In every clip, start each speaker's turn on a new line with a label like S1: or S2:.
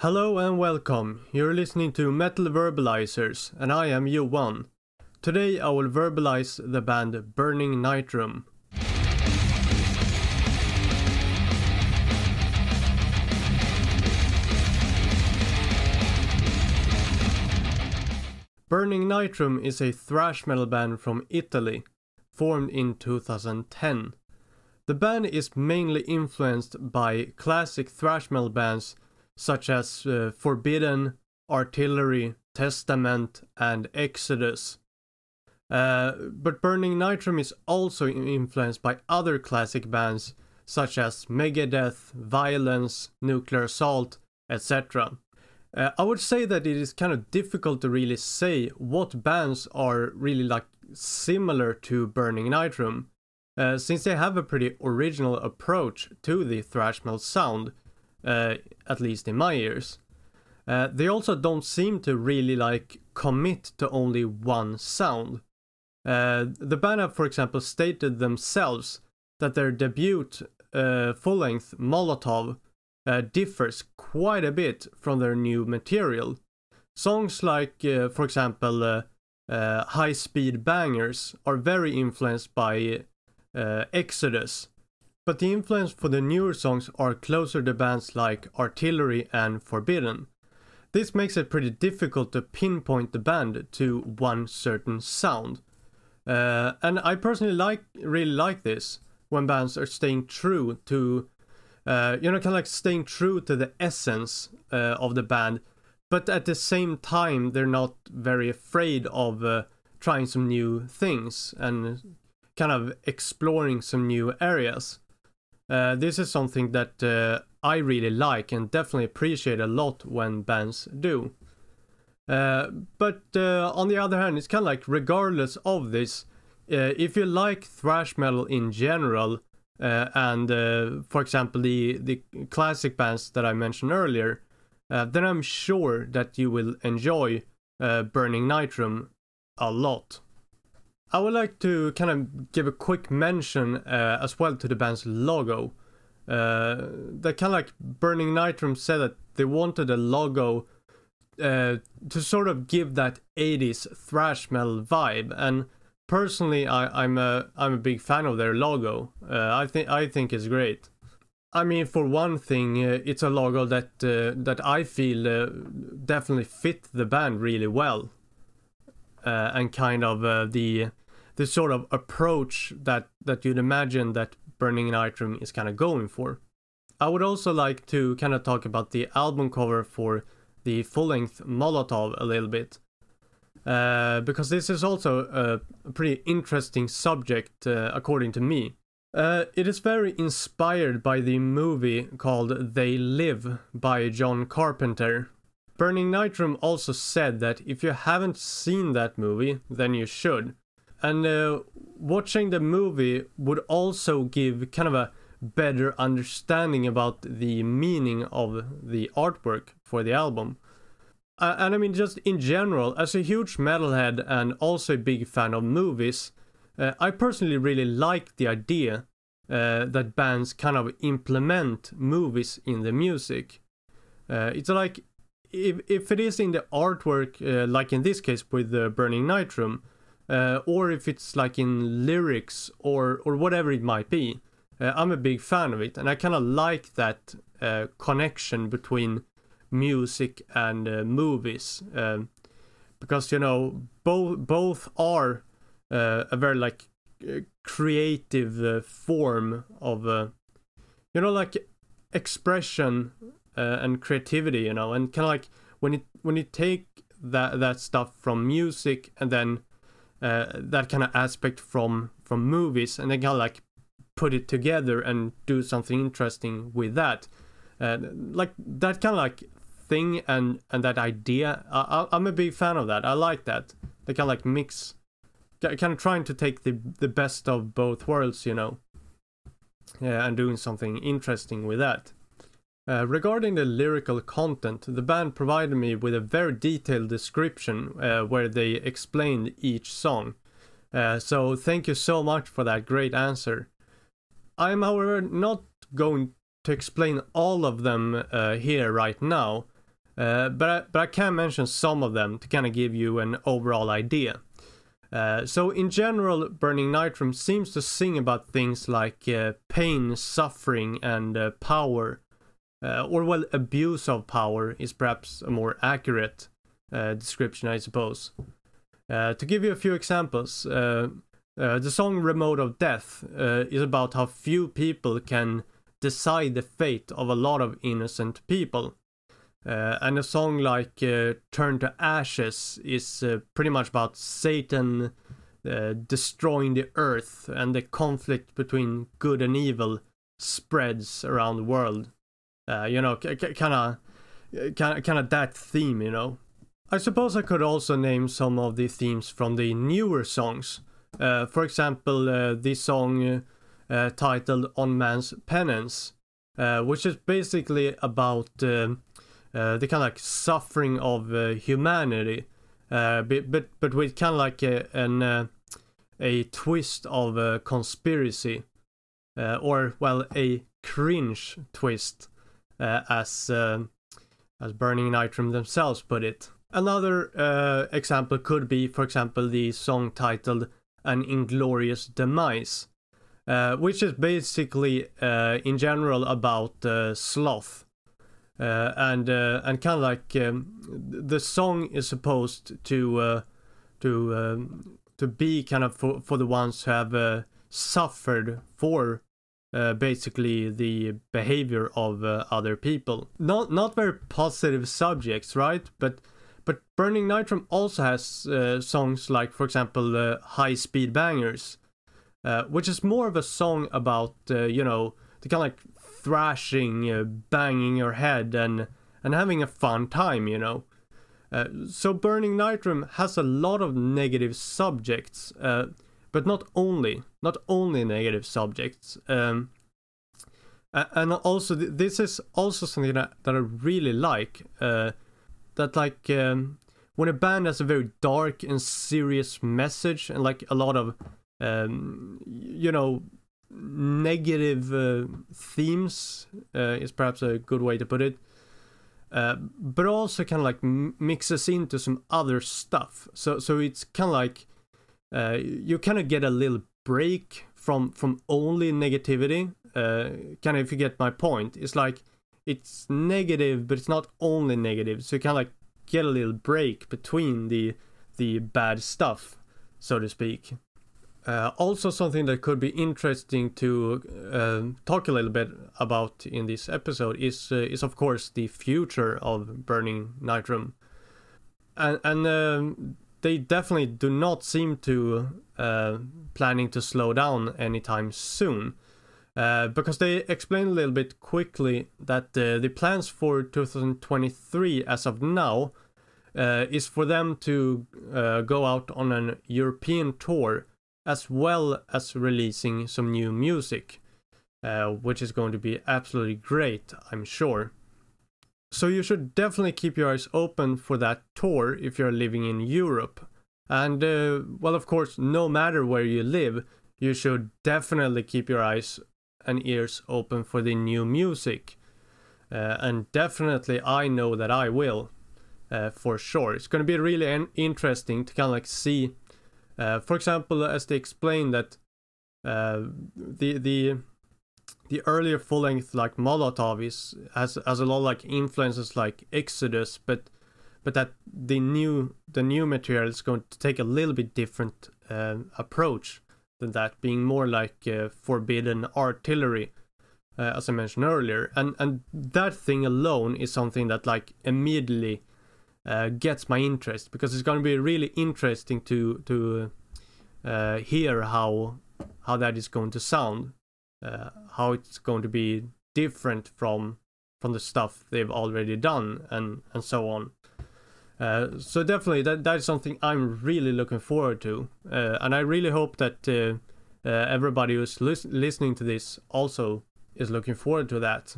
S1: Hello and welcome, you're listening to Metal Verbalizers and I am Johan. Today I will verbalize the band Burning Nitrum. Burning Nitrum is a thrash metal band from Italy, formed in 2010. The band is mainly influenced by classic thrash metal bands such as Forbidden, Artillery, Testament and Exodus. But Burning Nitrum is also influenced by other classic bands such as Megadeth, Violence, Nuclear Assault, etc. I would say that it is kind of difficult to really say what bands are really similar to Burning Nitrum, since they have a pretty original approach to the thrash metal sound. At least in my ears. They also don't seem to really commit to only one sound. The band have, for example, stated themselves that their debut full-length Molotov differs quite a bit from their new material. Songs like, for example, High Speed Bangers are very influenced by Exodus. But the influence for the newer songs are closer to bands like Artillery and Forbidden. This makes it pretty difficult to pinpoint the band to one certain sound. And I personally really like this, when bands are staying true to, staying true to the essence of the band, but at the same time they're not very afraid of trying some new things and kind of exploring some new areas. This is something that I really like and definitely appreciate a lot when bands do. But on the other hand, it's kind of like regardless of this, if you like thrash metal in general, and for example the classic bands that I mentioned earlier, then I'm sure that you will enjoy Burning Nitrum a lot. I would like to kind of give a quick mention as well to the band's logo. They kind of like Burning Nitrum said that they wanted a logo to sort of give that 80s thrash metal vibe, and personally I'm a big fan of their logo. I think it's great. I mean, for one thing, it's a logo that I feel definitely fit the band really well, and kind of the sort of approach that you'd imagine that Burning Nitrum is kind of going for. I would also like to kind of talk about the album cover for the full-length Molotov a little bit, because this is also a pretty interesting subject according to me. It is very inspired by the movie called They Live by John Carpenter. Burning Nitrum also said that if you haven't seen that movie, then you should. And watching the movie would also give kind of a better understanding about the meaning of the artwork for the album. And I mean, just in general, as a huge metalhead and also a big fan of movies, I personally really like the idea that bands kind of implement movies in the music. It's like, if it is in the artwork, like in this case with Burning Nitrum, or if it's like in lyrics or whatever it might be, I'm a big fan of it, and I kind of like that connection between music and movies, because both are a very creative form of expression and creativity, and kind of like when you take that stuff from music and then that kind of aspect from movies, and then kind of put it together and do something interesting with that, like that kind of thing and that idea. I'm a big fan of that. I like that. They kind of mix, kind of trying to take the best of both worlds, and doing something interesting with that. Regarding the lyrical content, the band provided me with a very detailed description where they explained each song. So thank you so much for that great answer. I am, however, not going to explain all of them here right now, but I can mention some of them to kind of give you an overall idea. So in general, Burning Nitrum seems to sing about things like pain, suffering, and power. Or well, abuse of power is perhaps a more accurate description, I suppose. To give you a few examples, the song Remote of Death is about how few people can decide the fate of a lot of innocent people. And a song like Turn to Ashes is pretty much about Satan destroying the earth, and the conflict between good and evil spreads around the world. You know, kind of that theme, you know. I suppose I could also name some of the themes from the newer songs. For example, the song titled On Man's Penance, which is basically about the kind of like suffering of humanity, but with kind of like a twist of conspiracy, or well, a cringe twist, as Burning Nitrum themselves put it. Another example could be, for example, the song titled An Inglorious Demise, which is basically in general about sloth. And kind of like the song is supposed to be kind of for the ones who have suffered for basically the behavior of other people. Not very positive subjects, right? But Burning Nitrum also has songs like, for example, High Speed Bangers, which is more of a song about you know, the kind of like thrashing, banging your head and having a fun time, you know. So Burning Nitrum has a lot of negative subjects, but not only negative subjects. And also this is also something that I really like. That like when a band has a very dark and serious message and like a lot of you know, negative themes is perhaps a good way to put it, but also kind of like mixes into some other stuff, so it's kind of like you kind of get a little break from only negativity, kind of, if you get my point. It's like it's negative, but it's not only negative, so you kind of like get a little break between the bad stuff, so to speak. Also something that could be interesting to talk a little bit about in this episode is of course the future of Burning Nitrum, and they definitely do not seem to planning to slow down anytime soon, because they explain a little bit quickly that the plans for 2023 as of now is for them to go out on an European tour, as well as releasing some new music, which is going to be absolutely great, I'm sure. So you should definitely keep your eyes open for that tour if you're living in Europe. And, well, of course, no matter where you live, you should definitely keep your eyes and ears open for the new music. And definitely I know that I will, for sure. It's going to be really interesting to kind of like see, for example, as they explain that the earlier full-length like Molotov has a lot of like influences like Exodus, but that the new material is going to take a little bit different approach than that, being more like forbidden artillery, as I mentioned earlier, and that thing alone is something that like immediately gets my interest, because it's going to be really interesting to hear how that is going to sound, how it's going to be different from the stuff they've already done, and so on. So definitely that is something I'm really looking forward to, and I really hope that everybody who's listening to this also is looking forward to that.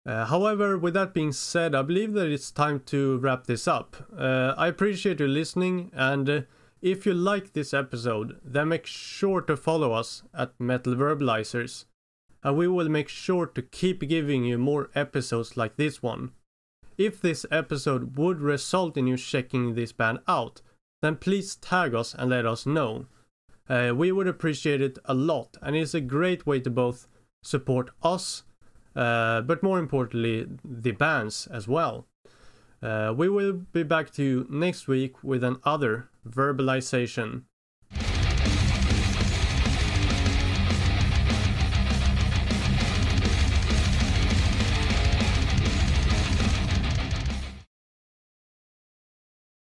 S1: However, with that being said, I believe that it's time to wrap this up. I appreciate you listening, and if you like this episode, then make sure to follow us at Metal Verbalizers, and we will make sure to keep giving you more episodes like this one. if this episode would result in you checking this band out, then please tag us and let us know. We would appreciate it a lot, and it's a great way to both support us, but more importantly, the bands as well. We will be back to you next week with another verbalization.